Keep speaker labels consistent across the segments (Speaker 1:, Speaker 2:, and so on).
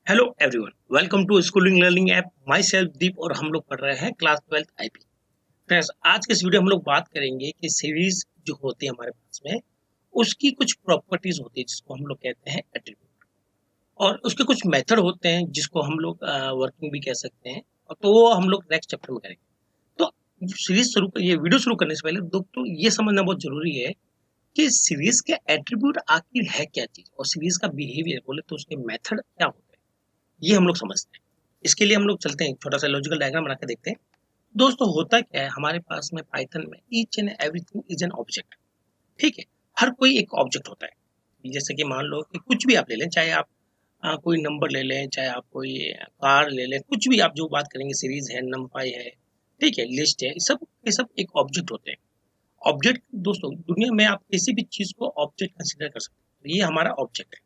Speaker 1: Hello everyone, welcome to schooling learning app. My self Deep और हम लोग पढ़ रहे हैं क्लास 12th आईपी। फ्रेंड्स, आज के इस वीडियो में हम लोग बात करेंगे कि सीरीज जो होती है हमारे पास में, उसकी कुछ प्रॉपर्टीज होती है जिसको हम लोग कहते हैं एट्रीब्यूट, और उसके कुछ मेथड होते हैं जिसको हम लोग वर्किंग भी कह सकते हैं। और तो वो हम लोग नेक्स्ट चैप्टर में करेंगे। तो सीरीज ये वीडियो शुरू करने से पहले दोस्तों ये समझना बहुत जरूरी है कि सीरीज के एट्रीब्यूट आखिर है क्या चीज, और सीरीज का बिहेवियर बोले तो उसके मेथड क्या होते हैं, ये हम लोग समझते हैं। इसके लिए हम लोग चलते हैं, छोटा सा लॉजिकल डायग्राम बना के देखते हैं। दोस्तों होता क्या है हमारे पास में पाइथन में, each and everything is an object. ठीक है, हर कोई एक ऑब्जेक्ट होता है। जैसे कि मान लो कि कुछ भी आप ले लें, चाहे आप कोई नंबर ले लें, चाहे आप कोई कार ले लें, कुछ भी आप जो बात करेंगे, सीरीज है, नंपाई है, ठीक है, लिस्ट है, ये सब एक ऑब्जेक्ट होते हैं। ऑब्जेक्ट दोस्तों, दुनिया में आप किसी भी चीज को ऑब्जेक्ट कंसिडर कर सकते हैं, तो ये हमारा ऑब्जेक्ट है।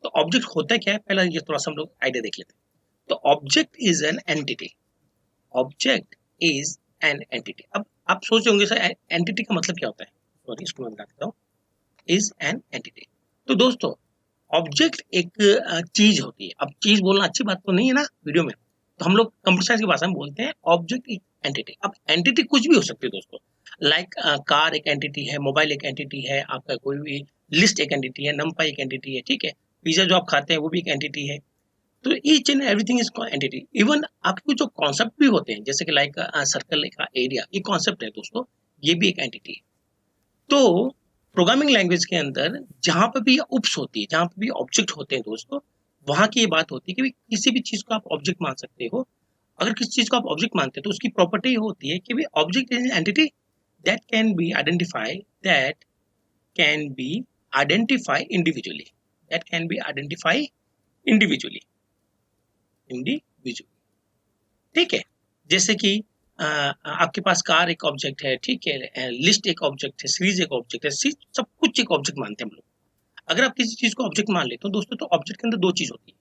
Speaker 1: तो ऑब्जेक्ट होता क्या है, पहले ये थोड़ा सा हम लोग आइडिया देख लेते हैं। तो object is an entity. Object is an entity. अब आप सोच रहे होंगे सर एंटिटी का मतलब क्या होता है। सॉरी, इसको मैं बता देता हूँ। Is an entity. तो दोस्तों, ऑब्जेक्ट एक चीज होती है। अब चीज बोलना अच्छी बात तो नहीं है ना वीडियो में, तो हम लोग कंप्यूटर साइंस की भाषा में बोलते हैं ऑब्जेक्ट एक एंटिटी। अब एंटिटी कुछ भी हो सकती है दोस्तों। लाइक कार एक एंटिटी है, मोबाइल एक एंटिटी है, आपका कोई भी लिस्ट एक एंटिटी है, नंपाई एक एंटिटी है, ठीक है, पिज्जा जो आप खाते हैं वो भी एक एंटिटी है। तो each and everything is entity. Even आपके जो कॉन्सेप्ट भी होते हैं, जैसे कि लाइक सर्कल का एरिया, ये कॉन्सेप्ट है दोस्तों, ये भी एक एंटिटी है। तो प्रोग्रामिंग लैंग्वेज के अंदर जहां पर भी उप्स होती है, जहां पर भी ऑब्जेक्ट होते हैं दोस्तों, वहां की ये बात होती है कि किसी भी चीज को आप ऑब्जेक्ट मान सकते हो। अगर किसी चीज को आप ऑब्जेक्ट मानते हो तो उसकी प्रॉपर्टी होती है कि भी object is entity that can be identify, that can be identify individually, that can be identify individually, individually. ठीक है, जैसे कि आपके पास कार एक ऑब्जेक्ट है, ठीक है, लिस्ट एक ऑब्जेक्ट है, सीरीज एक ऑब्जेक्ट है, सब कुछ एक ऑब्जेक्ट मानते हैं हम लोग। अगर आप किसी चीज को ऑब्जेक्ट मान लेते हो दोस्तों, तो ऑब्जेक्ट के अंदर दो चीज होती है।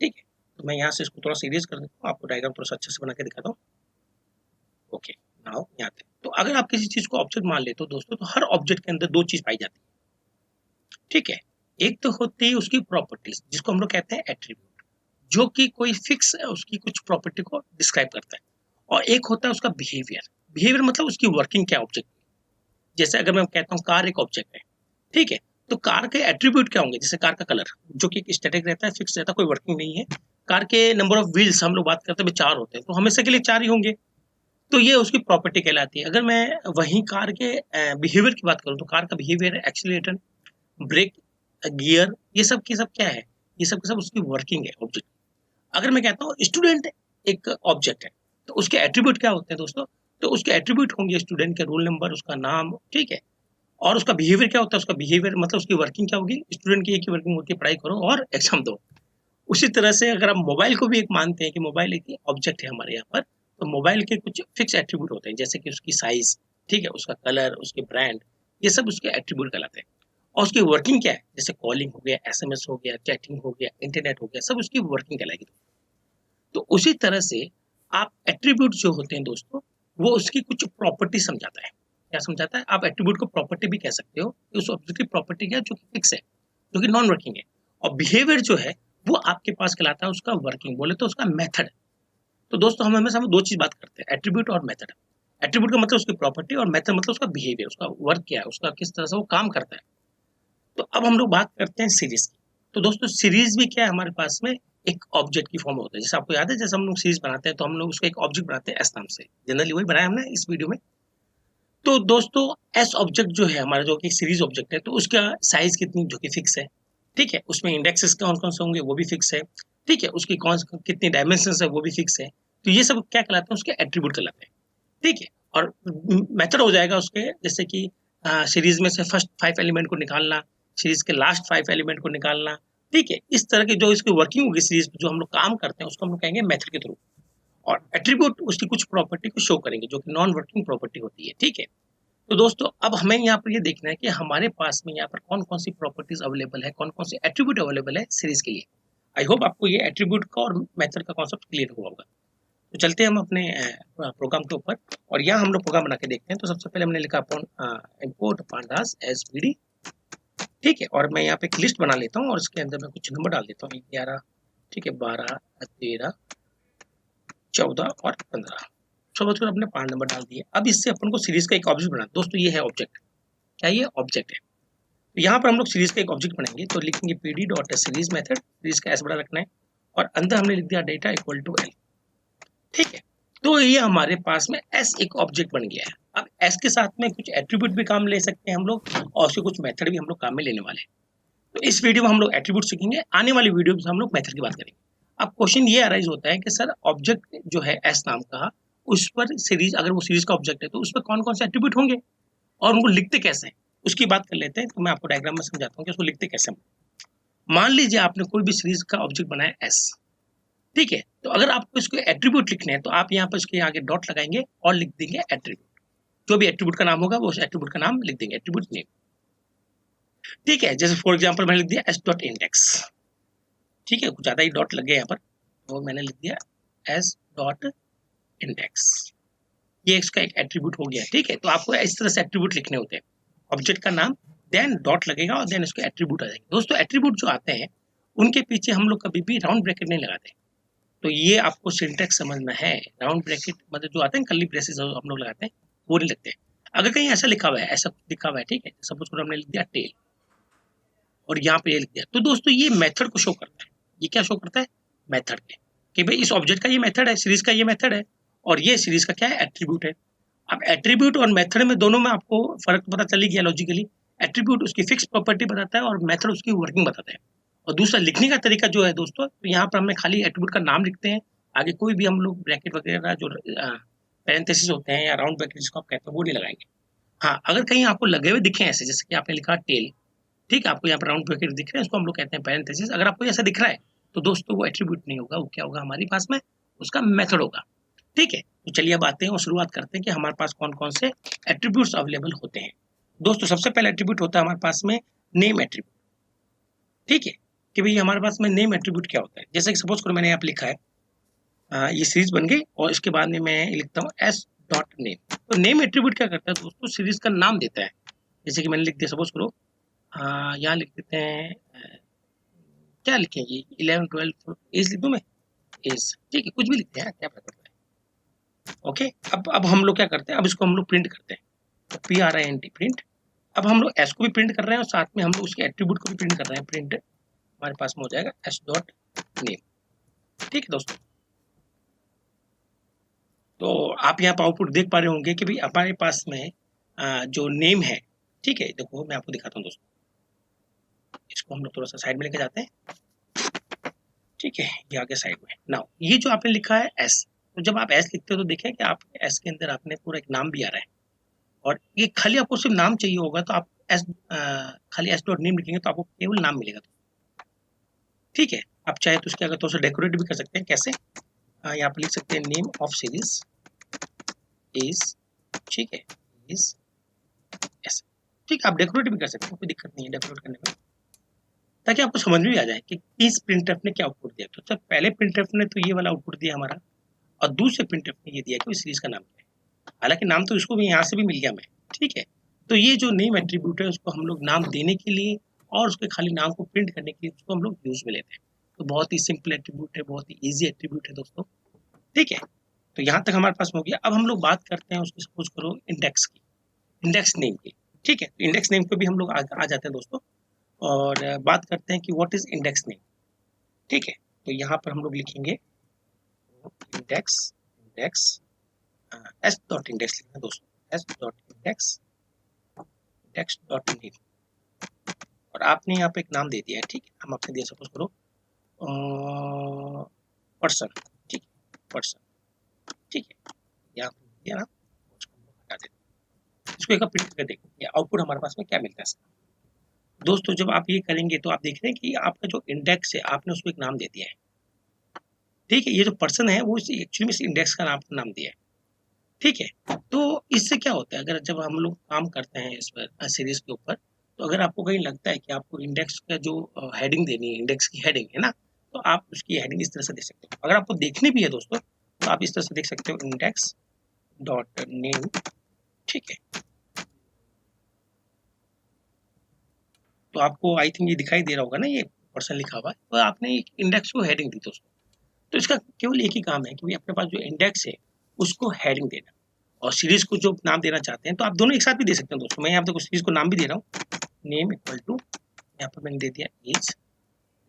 Speaker 1: ठीक है, तो मैं यहाँ से इसको थोड़ा सीरियस कर देता हूँ, आपको डायग्राम थोड़ा सा अच्छे से बना के दिखाता हूँ। ओके, नाउ यहाँ पे तो अगर आप किसी चीज को ऑब्जेक्ट मान लेते हो दोस्तों, तो हर ऑब्जेक्ट के अंदर दो चीज पाई जाती है। ठीक है, एक तो होती है उसकी प्रॉपर्टीज, जिसको हम लोग कहते हैं एट्रीब्यूट, जो कि कोई फिक्स उसकी कुछ प्रॉपर्टी को डिस्क्राइब करता है। और एक होता है उसका बिहेवियर। बिहेवियर मतलब उसकी वर्किंग क्या ऑब्जेक्ट। जैसे अगर मैं कहता हूँ कार एक ऑब्जेक्ट है, ठीक है, तो कार के एट्रीब्यूट क्या होंगे, जैसे कार का कलर, जो कि स्टैटिक रहता है, फिक्स रहता है, कोई वर्किंग नहीं है। कार के नंबर ऑफ व्हील्स हम लोग बात करते हैं, चार होते हैं, तो हमेशा के लिए चार ही होंगे। तो ये उसकी प्रॉपर्टी कहलाती है। अगर मैं वही कार के बिहेवियर की बात करूँ, तो कार का बिहेवियर है एक्सीलरेटर, ब्रेक, गियर, ये सब की सब क्या है, ये सब की सब उसकी वर्किंग है ऑब्जेक्ट। अगर मैं कहता हूँ स्टूडेंट एक ऑब्जेक्ट है, तो उसके एट्रीब्यूट क्या होते हैं दोस्तों। तो उसके एट्रीब्यूट होंगे स्टूडेंट के रोल नंबर, उसका नाम, ठीक है। और उसका बिहेवियर क्या होता है, उसका बिहेवियर मतलब उसकी वर्किंग क्या होगी, स्टूडेंट की एक ही वर्किंग होती है, पढ़ाई करो और एग्जाम दो। उसी तरह से अगर आप मोबाइल को भी एक मानते हैं कि मोबाइल एक ऑब्जेक्ट है हमारे यहाँ पर, तो मोबाइल के कुछ फिक्स एट्रीब्यूट होते हैं, जैसे कि उसकी साइज, ठीक है, उसका कलर, उसके ब्रांड, ये सब उसके एट्रीब्यूट कहलाते हैं। और उसकी वर्किंग क्या है, जैसे कॉलिंग हो गया, एसएमएस हो गया, चैटिंग हो गया, इंटरनेट हो गया, सब उसकी वर्किंग कहलाएगी। तो उसी तरह से आप एट्रीब्यूट जो होते हैं दोस्तों, वो उसकी कुछ प्रॉपर्टी समझाता है। क्या समझाता है, आप एट्रीब्यूट को प्रॉपर्टी भी कह सकते हो कि उस ऑब्जेक्ट की प्रॉपर्टी क्या है, जो कि फिक्स है, जो कि नॉन वर्किंग है। और बिहेवियर जो है वो आपके पास कहलाता है उसका वर्किंग, बोले तो उसका मेथड। तो दोस्तों हम हमेशा दो चीज बात करते हैं, एट्रीब्यूट और मेथड। एट्रीब्यूट का मतलब उसकी प्रॉपर्टी, और मेथड मतलब उसका बिहेवियर, उसका वर्क क्या है, उसका किस तरह से वो काम करता है। तो अब हम लोग बात करते हैं सीरीज की। तो दोस्तों सीरीज भी क्या है हमारे पास में, एक ऑब्जेक्ट की फॉर्म होता है। जैसे आपको याद है, जैसे हम लोग सीरीज बनाते हैं तो हम लोग उसको एक ऑब्जेक्ट बनाते हैं एस नाम से, जनरली वही बनाया हमने इस वीडियो में। तो दोस्तों एस ऑब्जेक्ट जो है हमारा, जो कि सीरीज ऑब्जेक्ट है, तो उसका साइज कितनी, जो कि फिक्स है, ठीक है, उसमें इंडेक्सेस कौन कौन से होंगे वो भी फिक्स है, ठीक है, उसकी कौन कितनी डायमेंशन है वो भी फिक्स है। तो ये सब क्या कहलाते हैं, उसके एट्रीब्यूट कहलाते हैं। ठीक है, और मेथड हो जाएगा उसके, जैसे कि सीरीज में से फर्स्ट 5 एलिमेंट को निकालना, सीरीज के लास्ट 5 एलिमेंट को निकालना, ठीक है, इस तरह की जो इसकी वर्किंग होगी सीरीज जो हम लोग काम करते हैं, उसको हम लोग कहेंगे मेथड के थ्रू। और एट्रीब्यूट उसकी कुछ प्रॉपर्टी को शो करेंगे, जो कि नॉन वर्किंग प्रॉपर्टी होती है। ठीक है, तो दोस्तों अब हमें यहाँ पर ये देखना है कि हमारे पास में यहाँ पर कौन कौन सी प्रॉपर्टीज अवेलेबल है, कौन कौन सी एट्रीब्यूट अवेलेबल है सीरीज के लिए। आई होप आपको ये एट्रीब्यूट का और मेथड का कॉन्सेप्ट क्लियर हुआ होगा। तो चलते हैं हम अपने प्रोग्राम के ऊपर, और यहाँ हम लोग प्रोग्राम बना के देखते हैं। तो सबसे पहले हमने लिखा upon import pandas S P D. ठीक है, और मैं यहाँ पे एक लिस्ट बना लेता हूँ, और इसके अंदर मैं कुछ नंबर डाल देता हूँ, 11, ठीक है, 12, 13, 14 और 15। समझ कर अपने 5 नंबर डाल दिए। अब इससे अपन को सीरीज का एक ऑब्जेक्ट बना, दोस्तों ये है ऑब्जेक्ट, क्या ये ऑब्जेक्ट है। तो यहाँ पर हम लोग सीरीज का एक ऑब्जेक्ट बनाएंगे, तो लिखेंगे PD dot series method, series का एस बड़ा रखना है और अंदर हमने लिख दिया डेटा इक्वल टू एल। ठीक है, तो ये हमारे पास में एस एक ऑब्जेक्ट बन गया है। अब एस के साथ में कुछ एट्रीब्यूट भी काम ले सकते हैं हम लोग और उसके कुछ मेथड भी हम लोग काम में लेने वाले हैं। तो इस वीडियो में हम लोग एट्रीब्यूट सीखेंगे, आने वाली वीडियो में हम लोग मेथड की बात करेंगे। अब क्वेश्चन ये अराइज होता है कि सर ऑब्जेक्ट जो है एस नाम का, उस पर सीरीज, अगर वो सीरीज का ऑब्जेक्ट है तो उस पर कौन कौन से एट्रीब्यूट होंगे और उनको लिखते कैसे हैं, उसकी बात कर लेते हैं। तो मैं आपको डायग्राम में समझाता हूँ कि उसको लिखते कैसे हैं। मान लीजिए आपने कोई भी सीरीज का ऑब्जेक्ट बनाया एस, ठीक है, तो अगर आपको इसको एट्रीब्यूट लिखने हैं तो आप यहाँ पर इसके आगे डॉट लगाएंगे और लिख देंगे एट्रीब्यूट। जो भी एट्रीब्यूट का नाम होगा वो उस एट्रीब्यूट का नाम लिख देंगे, एट्रीब्यूट नेम। ठीक है, जैसे फॉर एग्जांपल मैंने लिख दिया एस डॉट इंडेक्स। ठीक है, कुछ ज्यादा ही डॉट लग गया यहाँ पर, तो मैंने लिख दिया एस डॉट इंडेक्स। ये इसका एक एट्रीब्यूट हो गया। ठीक है, तो आपको इस तरह से एट्रीब्यूट लिखने होते हैं, ऑब्जेक्ट का नाम, देन डॉट लगेगा और देन इसके एट्रीब्यूट आ जाएंगे। दोस्तों एट्रीब्यूट जो आते हैं उनके पीछे हम लोग कभी भी राउंड ब्रैकेट नहीं लगाते, तो ये आपको सिंटैक्स समझना है। राउंड ब्रैकेट मतलब जो आते हैं कर्ली ब्रेसेस हम लोग लगाते हैं, वो नहीं लगते। अगर कहीं ऐसा लिखा हुआ है, ऐसा लिखा हुआ है, ठीक है, सपोज करो हमने लिख दिया टेल और यहाँ पे ये लिख दिया, तो दोस्तों ये मेथड को शो करता है। ये क्या शो करता है, मेथड के, कि भाई इस ऑब्जेक्ट का ये मेथड है, सीरीज का ये मेथड है और ये सीरीज का क्या है, एट्रीब्यूट है। अब एट्रीब्यूट और मेथड में दोनों में आपको फर्क पता चल ही गया लॉजिकली। एट्रीब्यूट उसकी फिक्स प्रॉपर्टी बताता है और मेथड उसकी वर्किंग बताता है। और दूसरा लिखने का तरीका जो है दोस्तों, तो यहाँ पर हमें खाली एट्रीब्यूट का नाम लिखते हैं, आगे कोई भी हम लोग ब्रैकेट वगैरह जो पैरेंथेसिस होते हैं या राउंड ब्रैकेट जिसको आप कहते हैं वो नहीं लगाएंगे। हाँ, अगर कहीं आपको लगे हुए दिखे ऐसे, जैसे कि आपने लिखा टेल, ठीक है, आपको यहाँ पर राउंड ब्रैकेट दिख रहे हैं, उसको हम लोग कहते हैं पैरेंथेसिस। अगर आपको ऐसा दिख रहा है तो दोस्तों वो एट्रीब्यूट नहीं होगा, वो क्या होगा हमारे पास में, उसका मेथड होगा। ठीक है, तो चलिए अब आते हैं और शुरुआत करते हैं कि हमारे पास कौन कौन से एट्रीब्यूट्स अवेलेबल होते हैं। दोस्तों सबसे पहला एट्रीब्यूट होता है हमारे पास में नेम एट्रीब्यूट। ठीक है, कि भाई हमारे पास में नेम एट्रीब्यूट क्या होता है। जैसे कि सपोज करो मैंने यहाँ पे लिखा है ये सीरीज बन गई और इसके बाद में मैं लिखता हूँ एस डॉट नेम। तो नेम एट्रीब्यूट क्या करता है दोस्तों, सीरीज का नाम देता है। जैसे कि मैंने लिख दिया, सपोज करो यहाँ लिख देते हैं क्या लिखेंगे, 11 12 एज लिख दूँ मैं, एज, ठीक है, कुछ भी लिखते हैं, क्या पता है। ओके, अब हम लोग क्या करते हैं, अब इसको हम लोग प्रिंट करते हैं, तो PRINT प्रिंट। अब हम लोग एस को भी प्रिंट कर रहे हैं और साथ में हम लोग उसके एट्रीब्यूट को भी प्रिंट कर रहे हैं। प्रिंट हमारे पास में हो जाएगा एस डॉट नेम। ठीक है दोस्तों, तो आप यहाँ पर आउटपुट देख पा रहे होंगे कि भाई हमारे पास में जो नेम है, ठीक है, देखो मैं आपको दिखाता हूँ दोस्तों, इसको हम लोग थोड़ा सा साइड में लेके जाते हैं। ठीक है, ये आगे साइड में। नाउ ये जो आपने लिखा है एस, तो जब आप एस लिखते हो तो देखें कि आप एस के अंदर आपने पूरा एक नाम भी आ रहा है और ये खाली आपको सिर्फ नाम चाहिए होगा तो आप एस खाली एस डॉट नेम लिखेंगे तो आपको केवल नाम मिलेगा। ठीक है, आप चाहे तो उसके अगर थोड़ा सा डेकोरेट भी कर सकते हैं। कैसे, यहाँ पर लिख सकते हैं नेम ऑफ सीरीज इज, ठीक है, इज एस। ठीक है, आप डेकोरेट भी कर सकते हैं, कोई दिक्कत नहीं है डेकोरेट करने में, ताकि आपको समझ में भी आ जाए कि इस प्रिंटफ ने क्या आउटपुट दिया। तो सर पहले प्रिंटफ ने तो ये वाला आउटपुट दिया हमारा और दूसरे प्रिंटफ ने ये दिया कि सीरीज का नाम क्या है। हालांकि नाम तो इसको भी यहाँ से भी मिल गया मैं। ठीक है, तो ये जो नेम एट्रीब्यूट है उसको हम लोग नाम देने के लिए और उसके खाली नाम को प्रिंट करने के लिए उसको हम लोग यूज में लेते हैं। तो बहुत ही सिंपल एट्रीब्यूट है, बहुत ही ईजी एट्रीब्यूट है दोस्तों। ठीक है, तो यहाँ तक हमारे पास हो गया। अब हम लोग बात करते हैं उसकी, सपोज करो इंडेक्स की, इंडेक्स नेम की। ठीक है, तो इंडेक्स नेम पे भी हम लोग आ जाते हैं दोस्तों और बात करते हैं कि व्हाट इज इंडेक्स नेम। ठीक है, तो यहाँ पर हम लोग लिखेंगे index, index S dot index लिखना दोस्तों, S dot index, index dot name. और आपने यहाँ पे एक नाम दे दिया है। ठीक है, हम आपने दिया सपोज करो पर्सन। ठीक है, पर्सन। ठीक है, यहाँ पे दिया ना, उसको हम लोग हटा देते हैं। इसको एक प्रिंट करके देखो आउटपुट हमारे पास में क्या मिलता है। दोस्तों जब आप ये करेंगे तो आप देख रहे हैं कि आपका जो इंडेक्स है आपने उसको एक नाम दे दिया है। ठीक है, ये जो पर्सन है वो एक्चुअली में इस इंडेक्स का नाम दिया है। ठीक है, तो इससे क्या होता है, अगर जब हम लोग काम करते हैं इस पर सीरीज के ऊपर, तो अगर आपको कहीं लगता है कि आपको इंडेक्स का जो हेडिंग देनी है, इंडेक्स की हेडिंग है ना, तो आप उसकी हेडिंग इस तरह से दे सकते हो। अगर आपको देखनी भी है दोस्तों तो आप इस तरह से देख सकते हो, इंडेक्स डॉट नेम। ठीक है, तो आपको आई थिंक ये दिखाई दे रहा होगा ना, ये पर्सन लिखा हुआ है, तो आपने एक इंडेक्स को हेडिंग दी दोस्तों। तो इसका केवल एक ही काम है कि भाई अपने पास जो इंडेक्स है उसको हेडिंग देना, और सीरीज को जो नाम देना चाहते हैं तो आप दोनों एक साथ भी दे सकते हैं दोस्तों। मैं यहाँ पे सीरीज को नाम भी दे रहा हूँ, नेम इक्वल टू, यहाँ पर मैंने दे दिया एज,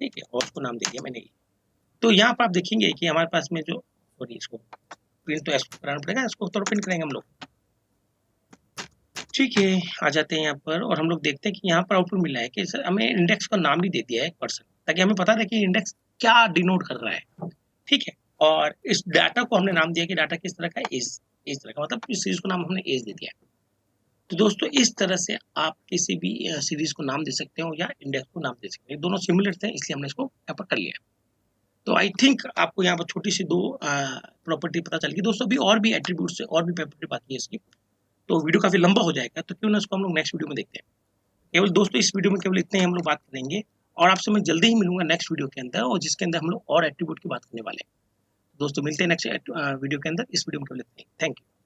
Speaker 1: ठीक है, और उसको नाम दे दिया मैंने। तो यहाँ पर आप देखेंगे कि हमारे पास में जो, सॉरी इसको प्रिंट तो ऐसे कराना पड़ेगा, इसको तो प्रिंट करेंगे हम लोग, ठीक है। आ जाते हैं यहाँ पर और हम लोग देखते हैं कि यहाँ पर आउटपुट मिला है कि सर हमें इंडेक्स का नाम भी दे दिया है एक पर्सन, ताकि हमें पता रहे कि इंडेक्स क्या डिनोट कर रहा है, ठीक है। और इस डाटा को हमने नाम दिया कि डाटा किस तरह का, इस तरह का, मतलब इस सीरीज को नाम हमने एज दे दिया है। तो दोस्तों इस तरह से आप किसी भी सीरीज को नाम दे सकते हो या इंडेक्स को नाम दे सकते हैं, दोनों सिमिलर थे इसलिए हमने इसको यहाँ पर कर लिया। तो आई थिंक आपको यहाँ पर छोटी सी दो प्रॉपर्टी पता चल गई दोस्तों। अभी और भी एट्रीब्यूट्स है और भी प्रॉपर्टी बाकी है इसकी, तो वीडियो काफी लंबा हो जाएगा, तो क्यों ना इसको हम लोग नेक्स्ट वीडियो में देखते हैं। केवल दोस्तों इस वीडियो में केवल इतने ही हम लोग बात करेंगे, और आपसे मैं जल्दी ही मिलूंगा नेक्स्ट वीडियो के अंदर, और जिसके अंदर हम लोग और एट्रीब्यूट की बात करने वाले हैं। दोस्तों मिलते हैं नेक्स्ट वीडियो के अंदर। इस वीडियो में केवल इतने ही। Thank you.